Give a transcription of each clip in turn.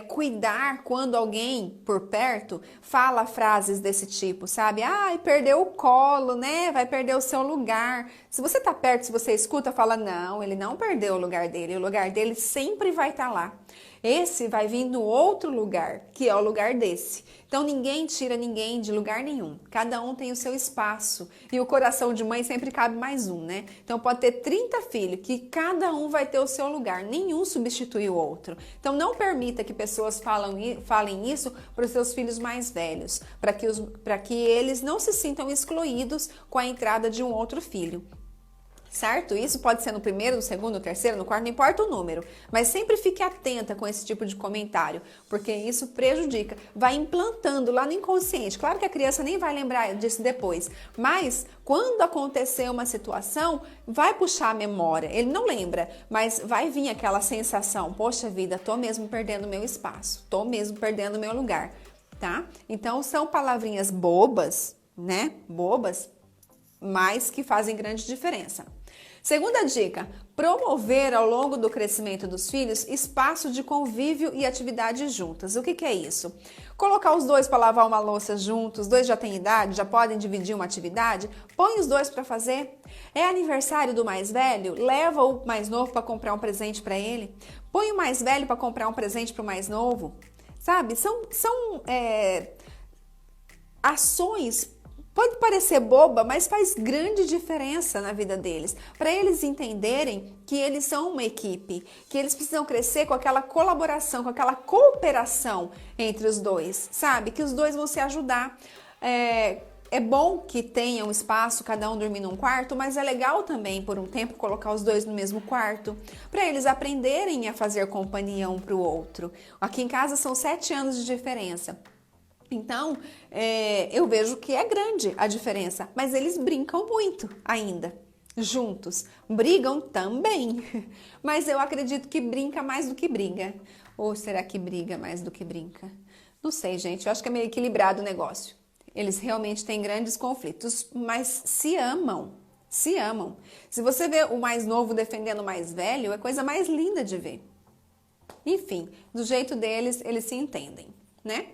cuidar quando alguém por perto fala frases desse tipo, sabe? Ai, perdeu o colo, né? Vai perder o seu lugar. Se você tá perto, se você escuta, fala, não, ele não perdeu o lugar dele sempre vai estar lá. Esse vai vir no outro lugar, que é o lugar desse. Então ninguém tira ninguém de lugar nenhum. Cada um tem o seu espaço. E o coração de mãe sempre cabe mais um, né? Então pode ter 30 filhos, que cada um vai ter o seu lugar. Nenhum substitui o outro. Então não permita que pessoas falem isso para os seus filhos mais velhos, para que eles não se sintam excluídos com a entrada de um outro filho. Certo? Isso pode ser no primeiro, no segundo, no terceiro, no quarto, não importa o número. Mas sempre fique atenta com esse tipo de comentário, porque isso prejudica, vai implantando lá no inconsciente. Claro que a criança nem vai lembrar disso depois, mas quando acontecer uma situação, vai puxar a memória. Ele não lembra, mas vai vir aquela sensação, poxa vida, tô mesmo perdendo meu espaço, tô mesmo perdendo meu lugar, tá? Então são palavrinhas bobas, né? Bobas, mas que fazem grande diferença. Segunda dica, promover ao longo do crescimento dos filhos espaço de convívio e atividades juntas. O que é isso? Colocar os dois para lavar uma louça juntos, os dois já têm idade, já podem dividir uma atividade, põe os dois para fazer. É aniversário do mais velho? Leva o mais novo para comprar um presente para ele. Põe o mais velho para comprar um presente para o mais novo. Sabe? São ações. Pode parecer boba, mas faz grande diferença na vida deles. Para eles entenderem que eles são uma equipe, que eles precisam crescer com aquela colaboração, com aquela cooperação entre os dois, sabe? Que os dois vão se ajudar. É bom que tenham espaço, cada um dormir num quarto, mas é legal também, por um tempo, colocar os dois no mesmo quarto, para eles aprenderem a fazer companhia um para o outro. Aqui em casa são 7 anos de diferença. Então, eu vejo que é grande a diferença, mas eles brincam muito ainda, juntos. Brigam também, mas eu acredito que brinca mais do que briga. Ou será que briga mais do que brinca? Não sei, gente, eu acho que é meio equilibrado o negócio. Eles realmente têm grandes conflitos, mas se amam, se amam. Se você vê o mais novo defendendo o mais velho, é a coisa mais linda de ver. Enfim, do jeito deles, eles se entendem, né?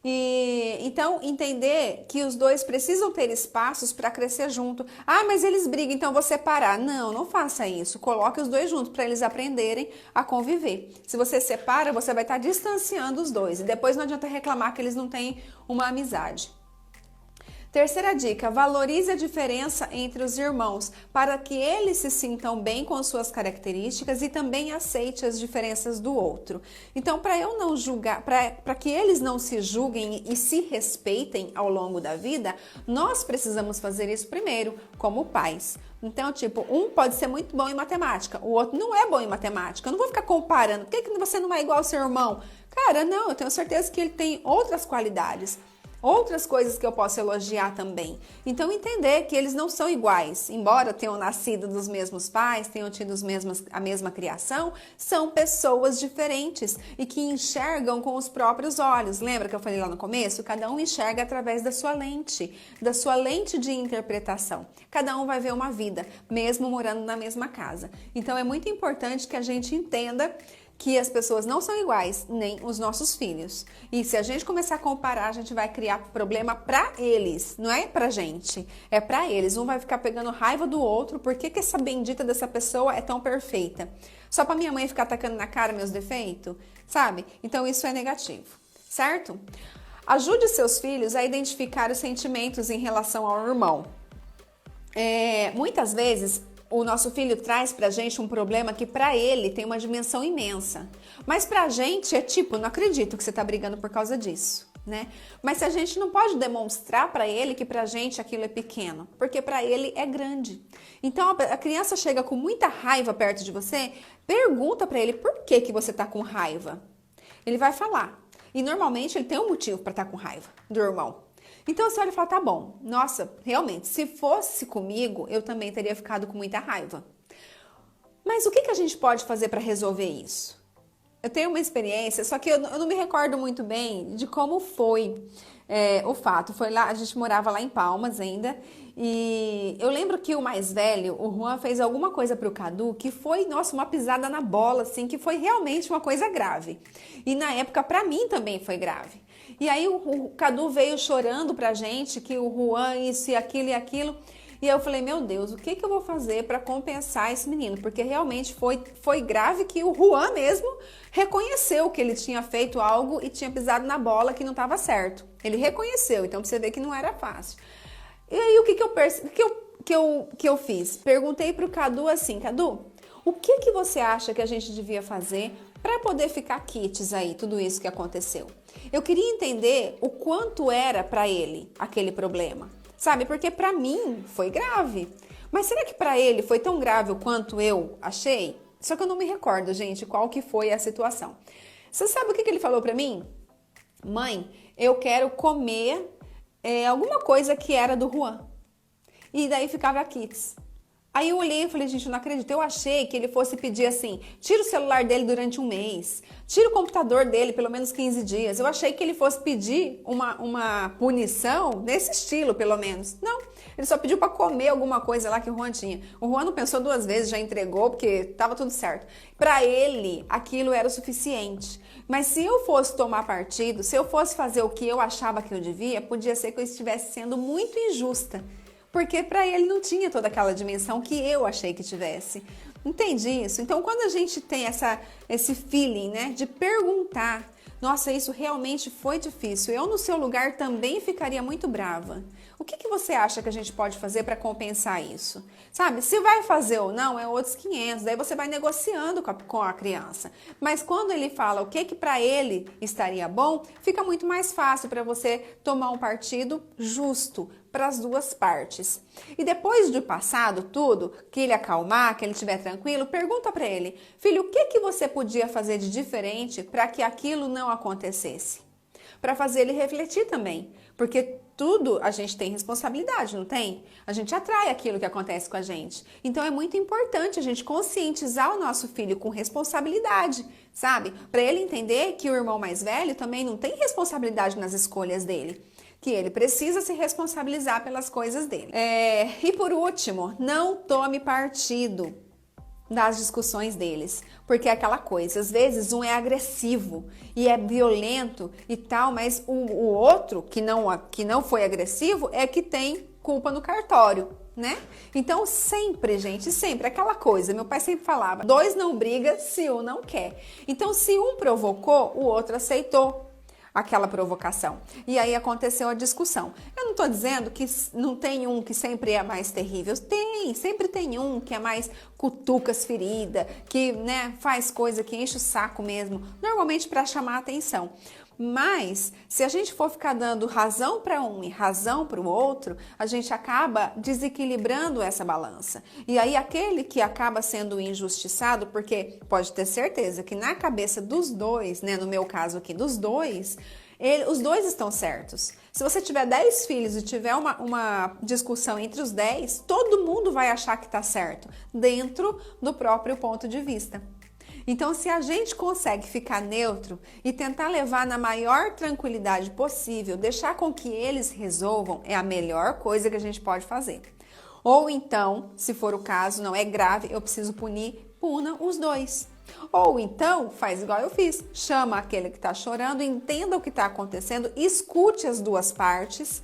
E então entender que os dois precisam ter espaços para crescer junto. Ah, mas eles brigam, então vou separar. Não, não faça isso. Coloque os dois juntos para eles aprenderem a conviver. Se você separa, você vai estar distanciando os dois. E depois não adianta reclamar que eles não têm uma amizade. Terceira dica, valorize a diferença entre os irmãos para que eles se sintam bem com suas características e também aceite as diferenças do outro. Então, para eu não julgar, para que eles não se julguem e se respeitem ao longo da vida, nós precisamos fazer isso primeiro, como pais. Então, tipo, um pode ser muito bom em matemática, o outro não é bom em matemática. Eu não vou ficar comparando, por que você não é igual ao seu irmão? Cara, não, eu tenho certeza que ele tem outras qualidades. Outras coisas que eu posso elogiar também. Então, entender que eles não são iguais. Embora tenham nascido dos mesmos pais, tenham tido a mesma criação, são pessoas diferentes e que enxergam com os próprios olhos. Lembra que eu falei lá no começo? Cada um enxerga através da sua lente de interpretação. Cada um vai ver uma vida, mesmo morando na mesma casa. Então, é muito importante que a gente entenda que as pessoas não são iguais, nem os nossos filhos. E se a gente começar a comparar, a gente vai criar problema pra eles, não é pra gente, é pra eles. Um vai ficar pegando raiva do outro, por que essa bendita dessa pessoa é tão perfeita? Só pra minha mãe ficar atacando na cara meus defeitos, sabe? Então isso é negativo, certo? Ajude seus filhos a identificar os sentimentos em relação ao irmão. Muitas vezes, o nosso filho traz pra gente um problema que pra ele tem uma dimensão imensa. Mas pra gente é tipo, não acredito que você tá brigando por causa disso, né? Mas se a gente não pode demonstrar pra ele que pra gente aquilo é pequeno, porque pra ele é grande. Então a criança chega com muita raiva perto de você, pergunta pra ele por que você tá com raiva. Ele vai falar. E normalmente ele tem um motivo pra estar com raiva do irmão. Então você olha e fala, tá bom, nossa, realmente, se fosse comigo, eu também teria ficado com muita raiva. Mas o que a gente pode fazer para resolver isso? Eu tenho uma experiência, só que eu não me recordo muito bem de como foi o fato. Foi lá, a gente morava lá em Palmas ainda, E eu lembro que o mais velho, o Juan, fez alguma coisa pro Cadu que foi, nossa, uma pisada na bola, assim, que foi realmente uma coisa grave. E na época, pra mim, também foi grave. E aí o Cadu veio chorando pra gente que o Juan isso e aquilo. E eu falei, meu Deus, o que que eu vou fazer para compensar esse menino? Porque realmente foi grave que o Juan mesmo reconheceu que ele tinha feito algo e tinha pisado na bola que não estava certo. Ele reconheceu, então pra você ver que não era fácil. E aí o que eu fiz? Perguntei pro Cadu assim, Cadu, o que que você acha que a gente devia fazer para poder ficar quites aí, tudo isso que aconteceu? Eu queria entender o quanto era para ele aquele problema. Sabe, porque pra mim foi grave. Mas será que pra ele foi tão grave o quanto eu achei? Só que eu não me recordo, gente, qual que foi a situação. Você sabe o que ele falou pra mim? Mãe, eu quero comer alguma coisa que era do Juan. E daí ficava Kids. Aí eu olhei e falei, gente, eu não acredito. Eu achei que ele fosse pedir assim, tira o celular dele durante um mês, tira o computador dele pelo menos 15 dias. Eu achei que ele fosse pedir uma punição nesse estilo, pelo menos. Não, ele só pediu para comer alguma coisa lá que o Juan tinha. O Juan não pensou duas vezes, já entregou, porque estava tudo certo. Para ele, aquilo era o suficiente. Mas se eu fosse tomar partido, se eu fosse fazer o que eu achava que eu devia, podia ser que eu estivesse sendo muito injusta. Porque para ele não tinha toda aquela dimensão que eu achei que tivesse. Entende isso? Então, quando a gente tem esse feeling, né, de perguntar, nossa, isso realmente foi difícil, eu no seu lugar também ficaria muito brava. O que você acha que a gente pode fazer para compensar isso? Sabe, se vai fazer ou não, é outros 500, daí você vai negociando com a criança. Mas quando ele fala o que para ele estaria bom, fica muito mais fácil para você tomar um partido justo para as duas partes. E depois de passado tudo, que ele acalmar, que ele estiver tranquilo, pergunta para ele, filho, o que você podia fazer de diferente para que aquilo não acontecesse? Para fazer ele refletir também, porque tudo a gente tem responsabilidade, não tem? A gente atrai aquilo que acontece com a gente. Então é muito importante a gente conscientizar o nosso filho com responsabilidade, sabe? Para ele entender que o irmão mais velho também não tem responsabilidade nas escolhas dele, que ele precisa se responsabilizar pelas coisas dele. E por último, não tome partido das discussões deles, porque é aquela coisa, às vezes um é agressivo e é violento e tal, mas o outro que não foi agressivo é que tem culpa no cartório, né? Então sempre, gente, sempre aquela coisa, meu pai sempre falava, dois não brigam se um não quer. Então se um provocou, o outro aceitou aquela provocação. E aí aconteceu a discussão. Eu não estou dizendo que não tem um que sempre é mais terrível. Tem, sempre tem um que é mais cutuca as feridas, que, né, faz coisa que enche o saco mesmo, normalmente para chamar a atenção. Mas, se a gente for ficar dando razão para um e razão para o outro, a gente acaba desequilibrando essa balança. E aí, aquele que acaba sendo injustiçado, porque pode ter certeza que na cabeça dos dois, né, no meu caso aqui, dos dois, os dois estão certos. Se você tiver 10 filhos e tiver uma discussão entre os 10, todo mundo vai achar que está certo, dentro do próprio ponto de vista. Então, se a gente consegue ficar neutro e tentar levar na maior tranquilidade possível, deixar com que eles resolvam, é a melhor coisa que a gente pode fazer. Ou então, se for o caso, não é grave, eu preciso punir, puna os dois. Ou então, faz igual eu fiz, chama aquele que está chorando, entenda o que está acontecendo, escute as duas partes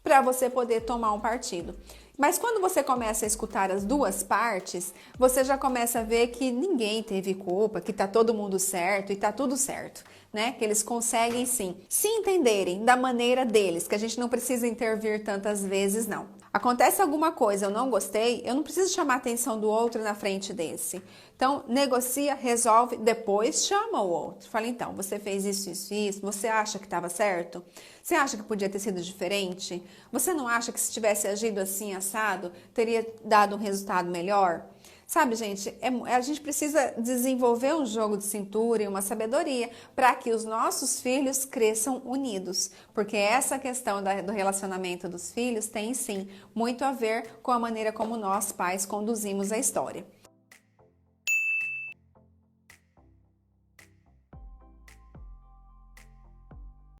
para você poder tomar um partido. Mas quando você começa a escutar as duas partes, você já começa a ver que ninguém teve culpa, que tá todo mundo certo e tá tudo certo, né? Que eles conseguem sim se entenderem da maneira deles, que a gente não precisa intervir tantas vezes, não. Acontece alguma coisa, eu não gostei, eu não preciso chamar a atenção do outro na frente desse. Então, negocia, resolve, depois chama o outro. Fala, então, você fez isso, você acha que estava certo? Você acha que podia ter sido diferente? Você não acha que se tivesse agido assim, assado, teria dado um resultado melhor? Sabe, gente, a gente precisa desenvolver um jogo de cintura e uma sabedoria para que os nossos filhos cresçam unidos. Porque essa questão do relacionamento dos filhos tem, sim, muito a ver com a maneira como nós, pais, conduzimos a história.